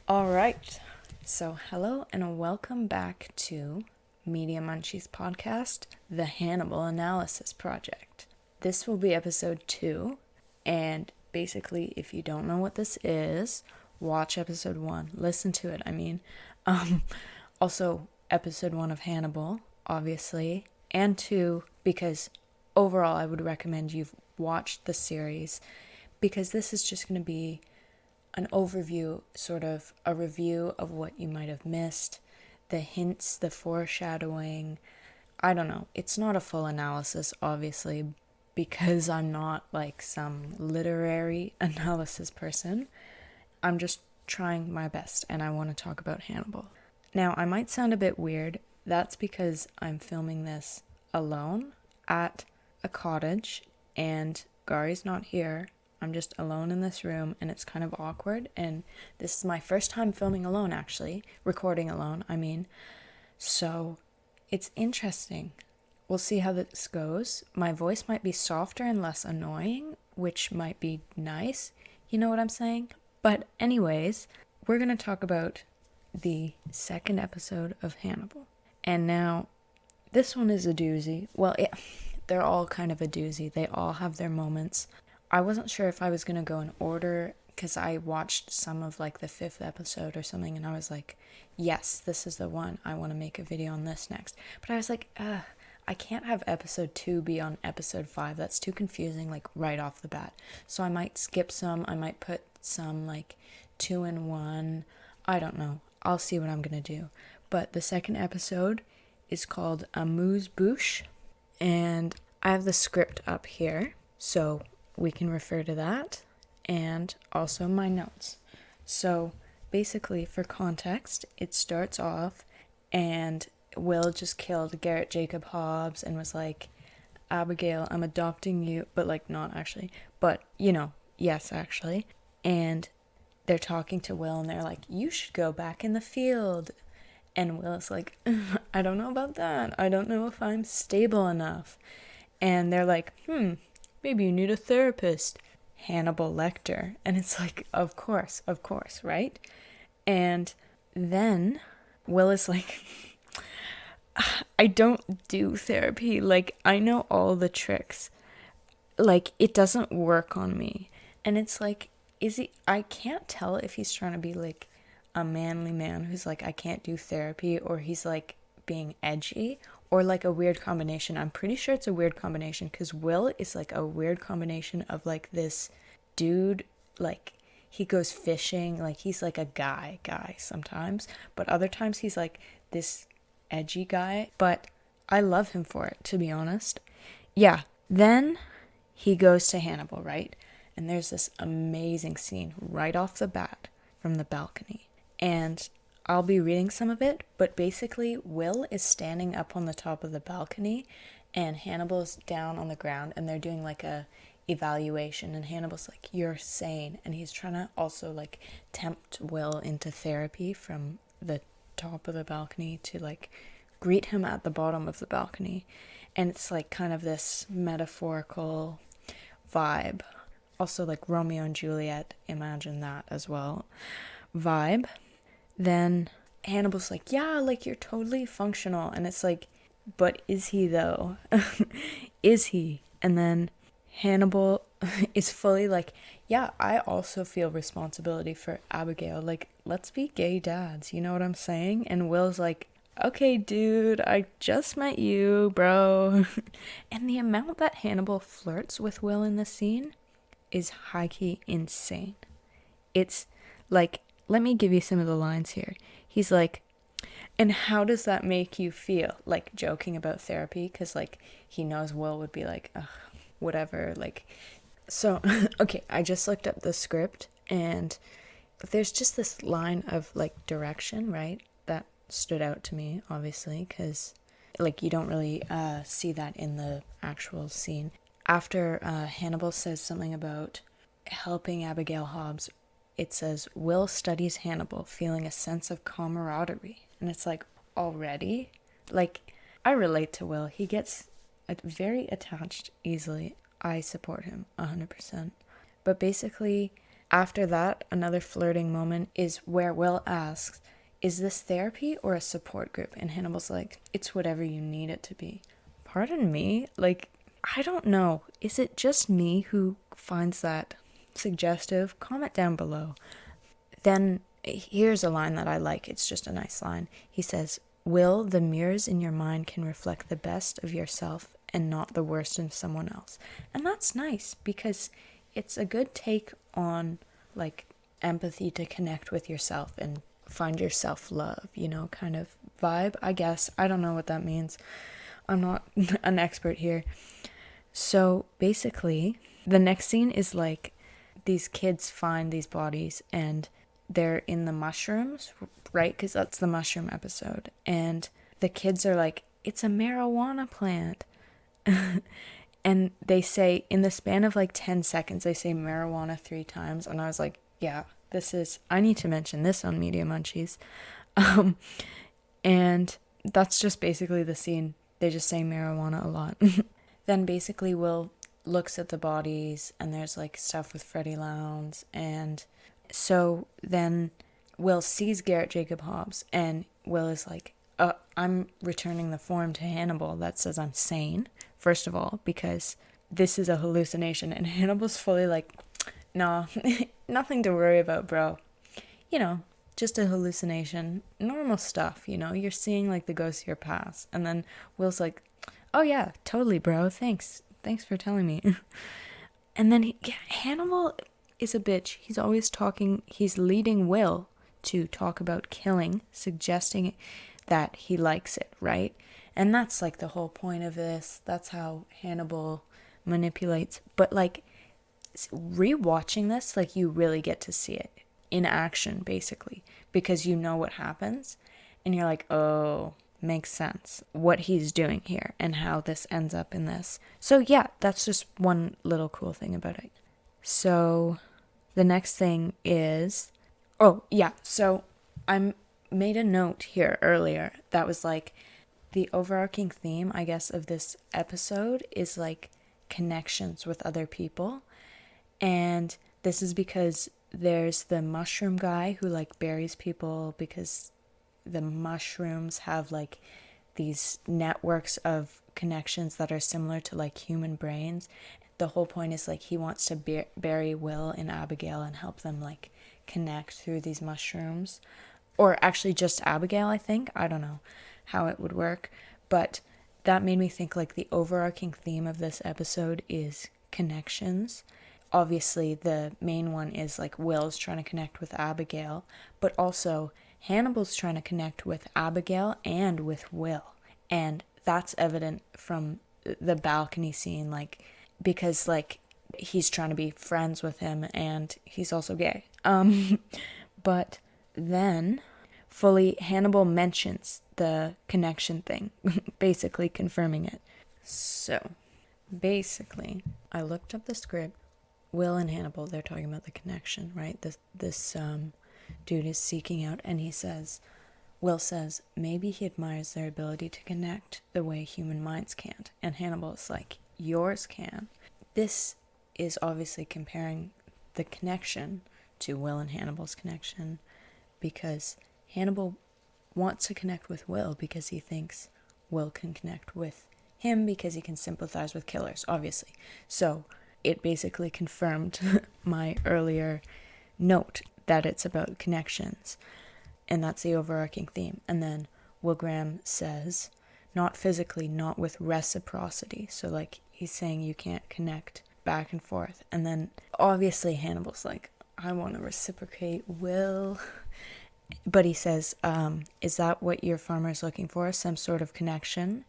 All right. So, hello and welcome back to Media Munchies podcast, the Hannibal Analysis Project. This will be episode 2, and basically, if you don't know what this is, watch episode 1. Listen to it. Also episode 1 of Hannibal, obviously, and 2 because overall I would recommend you've watched the series because this is just going to be an overview, sort of a review of what you might have missed, the hints, the foreshadowing. I don't know. It's not a full analysis, obviously, because I'm not like some literary analysis person. I'm just trying my best and I want to talk about Hannibal. Now, I might sound a bit weird. That's because I'm filming this alone at a cottage and Gari's not here. I'm just alone in this room and it's kind of awkward, and this is my first time filming alone, actually, recording alone, so it's interesting. We'll see how this goes. My voice might be softer and less annoying, which might be nice, you know what I'm saying? But anyways, we're going to talk about the second episode of Hannibal. And now, this one is a doozy. Well, they're all kind of a doozy. They all have their moments. I wasn't sure if I was going to go in order because I watched some of like the 5th episode or something and I was like, yes, this is the one. I want to make a video on this next. But I was like, I can't have episode 2 be on episode 5. That's too confusing, like right off the bat. So I might skip some. I might put some like 2 in 1. I don't know. I'll see what I'm going to do. But the second episode is called Amuse-bouche. And I have the script up here. So we can refer to that, and also my notes. So basically, for context, it starts off and Will just killed Garrett Jacob Hobbs and was like, Abigail, I'm adopting you, but like not actually, but yes actually. And they're talking to Will and they're like, you should go back in the field. And Will's like, I don't know about that. I don't know if I'm stable enough. And they're like, maybe you need a therapist. Hannibal Lecter. And it's like, of course, right? And then Will is like, I don't do therapy. Like, I know all the tricks. Like, it doesn't work on me. And it's like, I can't tell if he's trying to be like a manly man who's like, I can't do therapy, or he's like being edgy, or like a weird combination. I'm pretty sure it's a weird combination because Will is like a weird combination of like this dude, like he goes fishing, like he's like a guy sometimes, but other times he's like this edgy guy, but I love him for it, to be honest. Yeah, then he goes to Hannibal, right? And there's this amazing scene right off the bat from the balcony. And I'll be reading some of it, but basically Will is standing up on the top of the balcony and Hannibal's down on the ground and they're doing like a evaluation, and Hannibal's like, you're sane, and he's trying to also like tempt Will into therapy from the top of the balcony to like greet him at the bottom of the balcony. And it's like kind of this metaphorical vibe, also like Romeo and Juliet, imagine that as well, vibe. Then Hannibal's like, yeah, like you're totally functional. And it's like, but is he though? Is he? And then Hannibal is fully like, yeah, I also feel responsibility for Abigail. Like, let's be gay dads. You know what I'm saying? And Will's like, okay, dude, I just met you, bro. And the amount that Hannibal flirts with Will in this scene is high-key insane. It's like, let me give you some of the lines here. He's like, and how does that make you feel? Like, joking about therapy, because, like, he knows Will would be like, ugh, whatever, like. So, okay, I just looked up the script, and there's just this line of, like, direction, right, that stood out to me, obviously, because, like, you don't really see that in the actual scene. After Hannibal says something about helping Abigail Hobbs, it says, Will studies Hannibal, feeling a sense of camaraderie. And it's like, already? Like, I relate to Will. He gets very attached easily. I support him 100%. But basically, After that, another flirting moment is where Will asks, is this therapy or a support group? And Hannibal's like, it's whatever you need it to be. Pardon me? Like, I don't know. Is it just me who finds that suggestive? Comment down below. Then here's a line that I like. It's just a nice line. He says, Will, the mirrors in your mind can reflect the best of yourself and not the worst in someone else. And that's nice because it's a good take on like empathy to connect with yourself and find your self-love, you know, kind of vibe, I guess. I don't know what that means. I'm not an expert here. So basically, the next scene is like these kids find these bodies and they're in the mushrooms, right? Because that's the mushroom episode. And the kids are like, it's a marijuana plant. And they say, in the span of like 10 seconds, they say marijuana 3 times. And I was like, yeah, I need to mention this on Media Munchies. And that's just basically the scene. They just say marijuana a lot. Then basically Will looks at the bodies and there's like stuff with Freddie Lowndes. And so then Will sees Garrett Jacob Hobbs and Will is like, I'm returning the form to Hannibal that says I'm sane, first of all, because this is a hallucination. And Hannibal's fully like, nah, nothing to worry about, bro. You know, just a hallucination. Normal stuff, you know? You're seeing like the ghosts of your past. And then Will's like, oh yeah, totally, bro. Thanks for telling me. And then Hannibal is a bitch. He's always talking. He's leading Will to talk about killing, suggesting that he likes it, right? And that's like the whole point of this. That's how Hannibal manipulates. But like rewatching this, like you really get to see it in action, basically, because you know what happens and you're like, oh, makes sense what he's doing here and how this ends up in this. So yeah, that's just one little cool thing about it. So the next thing is, oh yeah, so I made a note here earlier that was like the overarching theme, I guess, of this episode is like connections with other people. And this is because there's the mushroom guy who like buries people because the mushrooms have like these networks of connections that are similar to like human brains. The whole point is like he wants to bury Will and Abigail and help them like connect through these mushrooms. Or actually just Abigail, I think. I don't know how it would work. But that made me think like the overarching theme of this episode is connections. Obviously, the main one is like Will's trying to connect with Abigail, but also Hannibal's trying to connect with Abigail and with Will. And that's evident from the balcony scene, like, because like he's trying to be friends with him and he's also gay. But then fully Hannibal mentions the connection thing, basically confirming it. So basically, I looked up the script. Will and Hannibal, they're talking about the connection, right? This dude is seeking out, and Will says, maybe he admires their ability to connect the way human minds can't. And Hannibal is like, yours can. This is obviously comparing the connection to Will and Hannibal's connection, because Hannibal wants to connect with Will because he thinks Will can connect with him because he can sympathize with killers, obviously. So it basically confirmed my earlier note that it's about connections, and that's the overarching theme. And then Will Graham says, not physically, not with reciprocity. So like he's saying you can't connect back and forth. And then obviously Hannibal's like, I want to reciprocate, Will. But he says, is that what your farmer's looking for? Some sort of connection?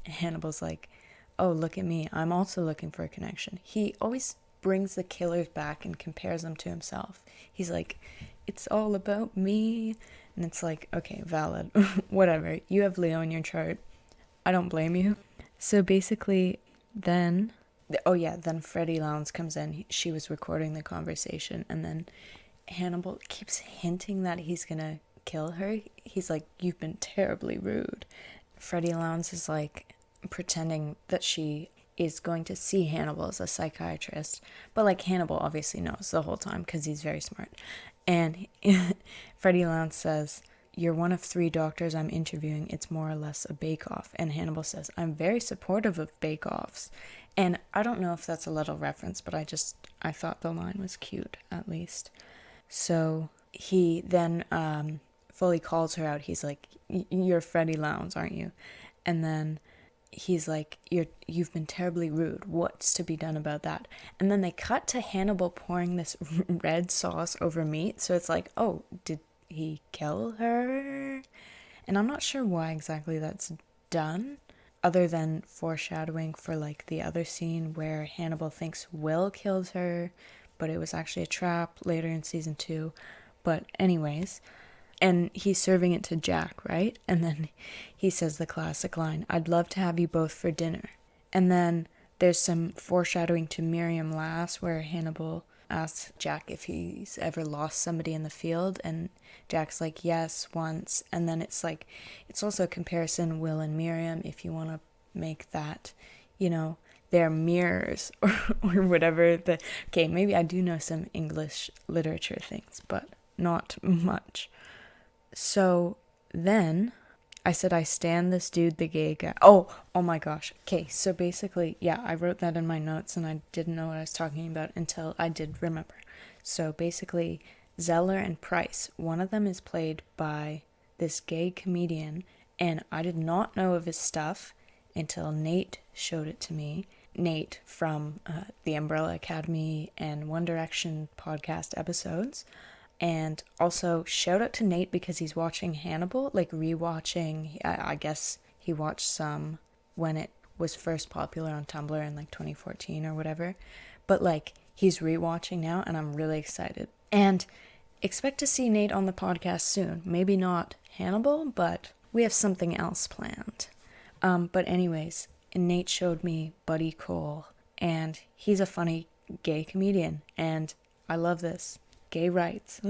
Hannibal's like, oh, look at me. I'm also looking for a connection. He always brings the killers back and compares them to himself. He's like, it's all about me. And it's like, okay, valid. Whatever. You have Leo in your chart. I don't blame you. So basically, then Freddie Lowndes comes in. She was recording the conversation. And then Hannibal keeps hinting that he's going to kill her. He's like, you've been terribly rude. Freddie Lowndes is like, pretending that she is going to see Hannibal as a psychiatrist. But like Hannibal obviously knows the whole time because he's very smart. And Freddie Lounds says, "You're one of 3 doctors I'm interviewing. It's more or less a bake-off." And Hannibal says, "I'm very supportive of bake-offs." And I don't know if that's a little reference, but I thought the line was cute, at least. So he then fully calls her out. He's like, "You're Freddie Lounds, aren't you?" And then he's like, "You've been terribly rude. What's to be done about that?" And then they cut to Hannibal pouring this red sauce over meat. So it's like, oh, did he kill her? And I'm not sure why exactly that's done, other than foreshadowing for like the other scene where Hannibal thinks Will killed her, but it was actually a trap later in season 2. But anyways, and he's serving it to Jack, right? And then he says the classic line, "I'd love to have you both for dinner." And then there's some foreshadowing to Miriam Lass where Hannibal asks Jack if he's ever lost somebody in the field, and Jack's like, "Yes, once." And then it's like, it's also a comparison, Will and Miriam, if you want to make that, they're mirrors or whatever. Okay, maybe I do know some English literature things, but not much. So then I said, "I stand this dude, the gay guy." Oh my gosh. Okay, so basically, yeah, I wrote that in my notes and I didn't know what I was talking about until I did remember. So basically, Zeller and Price, one of them is played by this gay comedian, and I did not know of his stuff until Nate showed it to me. Nate from the Umbrella Academy and One Direction podcast episodes. And also, shout out to Nate because he's watching Hannibal, like rewatching. I guess he watched some when it was first popular on Tumblr in like 2014 or whatever. But like, he's rewatching now, and I'm really excited. And expect to see Nate on the podcast soon. Maybe not Hannibal, but we have something else planned. But anyways, Nate showed me Buddy Cole, and he's a funny gay comedian, and I love this. Gay rights.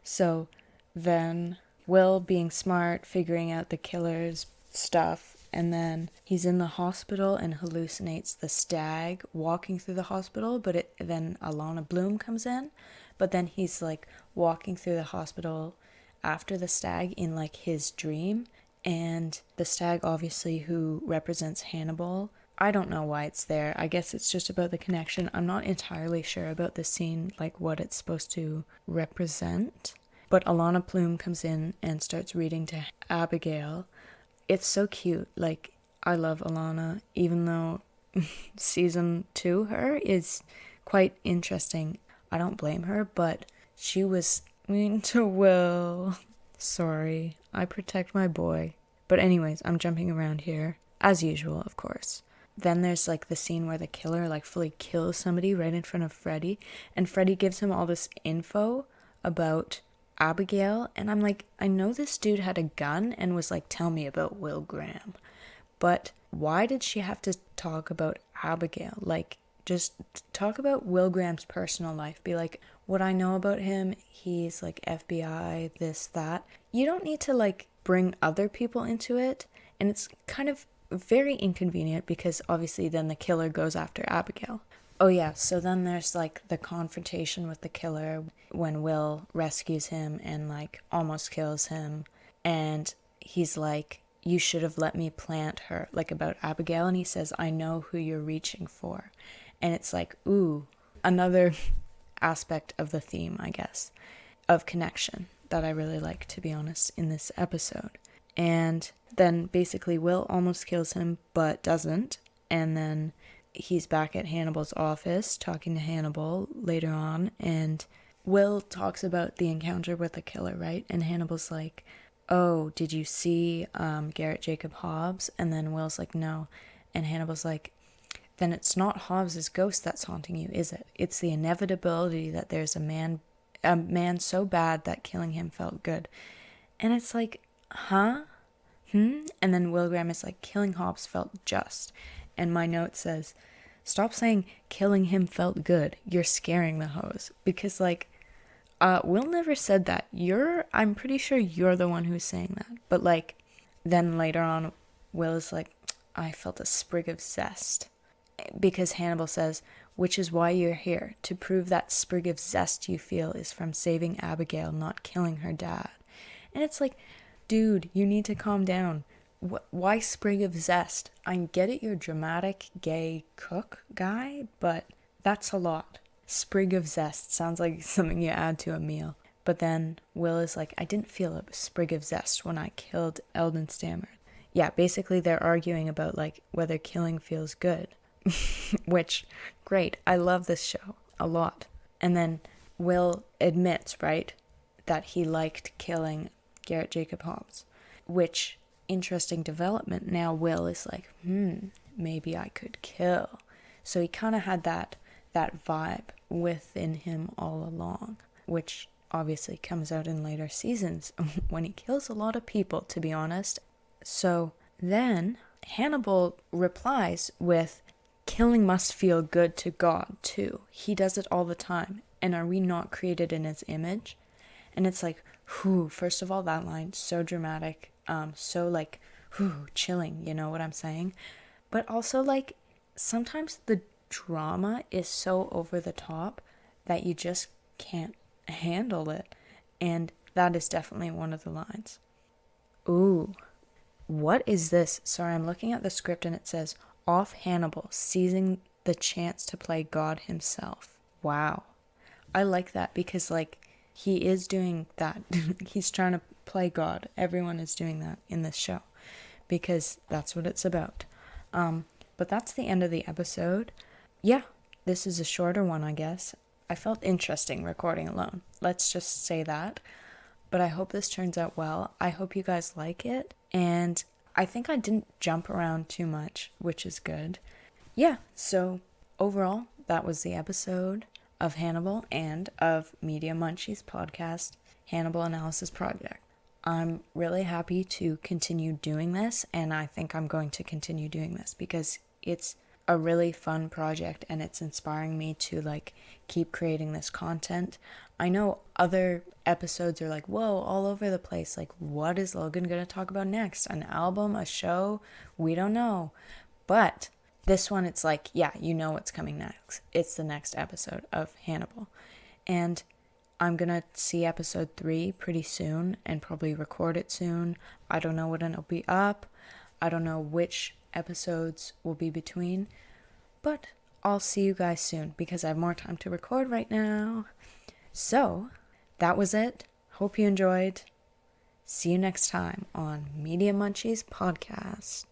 So then Will, being smart, figuring out the killer's stuff, and then he's in the hospital and hallucinates the stag walking through the hospital, but then Alana Bloom comes in, but then he's like walking through the hospital after the stag in like his dream, and the stag, obviously, who represents Hannibal, I don't know why it's there. I guess it's just about the connection. I'm not entirely sure about the scene, like what it's supposed to represent. But Alana Bloom comes in and starts reading to Abigail. It's so cute. Like, I love Alana, even though season 2 her is quite interesting. I don't blame her, but she was mean to Will. Sorry, I protect my boy. But anyways, I'm jumping around here, as usual, of course. Then there's like the scene where the killer like fully kills somebody right in front of Freddy, and Freddy gives him all this info about Abigail, and I'm like, I know this dude had a gun and was like, "Tell me about Will Graham," but why did she have to talk about Abigail? Like, just talk about Will Graham's personal life. Be like, "What I know about him, he's like FBI, this, that." You don't need to like bring other people into it, and it's kind of very inconvenient because obviously then the killer goes after Abigail. Oh yeah, so then there's like the confrontation with the killer when Will rescues him and like almost kills him, and he's like, "You should have let me plant her," like about Abigail, and he says, "I know who you're reaching for." And it's like, ooh, another aspect of the theme, I guess, of connection that I really like, to be honest, in this episode. And then basically Will almost kills him, but doesn't. And then he's back at Hannibal's office talking to Hannibal later on. And Will talks about the encounter with the killer, right? And Hannibal's like, "Oh, did you see Garrett Jacob Hobbs?" And then Will's like, "No." And Hannibal's like, "Then it's not Hobbs's ghost that's haunting you, is it? It's the inevitability that there's a man so bad that killing him felt good." And it's like, huh? And then Will Graham is like, "Killing Hobbs felt just." And my note says, "Stop saying killing him felt good. You're scaring the hoes." Because like, Will never said that. I'm pretty sure you're the one who's saying that. But like, then later on, Will is like, "I felt a sprig of zest." because Hannibal says, which is why you're here, to prove that sprig of zest you feel is from saving Abigail, not killing her dad. And it's like, dude, you need to calm down. Why sprig of zest? I get it, you're dramatic, gay cook guy, but that's a lot. Sprig of zest sounds like something you add to a meal. But then Will is like, I didn't feel a sprig of zest when I killed Eldon Stammard. Yeah, basically they're arguing about like whether killing feels good. Which, great, I love this show a lot. And then Will admits, right, that he liked killing Garrett Jacob Hobbs. Which, interesting development. Now Will is like, maybe I could kill. So he kind of had that vibe within him all along, which obviously comes out in later seasons when he kills a lot of people, to be honest. So then Hannibal replies with, killing must feel good to God too. He does it all the time. And are we not created in his image? And it's like, first of all, that line, so dramatic, so like, chilling, you know what I'm saying? But also like, sometimes the drama is so over the top that you just can't handle it. And that is definitely one of the lines. Ooh, what is this? Sorry, I'm looking at the script and it says, off Hannibal, seizing the chance to play God himself. Wow. I like that because, like, he is doing that. He's trying to play God. Everyone is doing that in this show because that's what it's about. But that's the end of the episode. Yeah, this is a shorter one, I guess. I felt interesting recording alone. Let's just say that. But I hope this turns out well. I hope you guys like it. And I think I didn't jump around too much, which is good. Yeah, so overall, that was the episode of Hannibal and of Media Munchies podcast, Hannibal Analysis Project. I'm really happy to continue doing this, and I think I'm going to continue doing this because it's a really fun project and it's inspiring me to like keep creating this content. I know other episodes are like, whoa, all over the place. Like, what is Logan going to talk about next? An album, a show? We don't know. But this one, it's like, yeah, you know what's coming next. It's the next episode of Hannibal. And I'm going to see episode 3 pretty soon and probably record it soon. I don't know when it'll be up. I don't know which episodes will be between. But I'll see you guys soon because I have more time to record right now. So, that was it. Hope you enjoyed. See you next time on Media Munchies Podcast.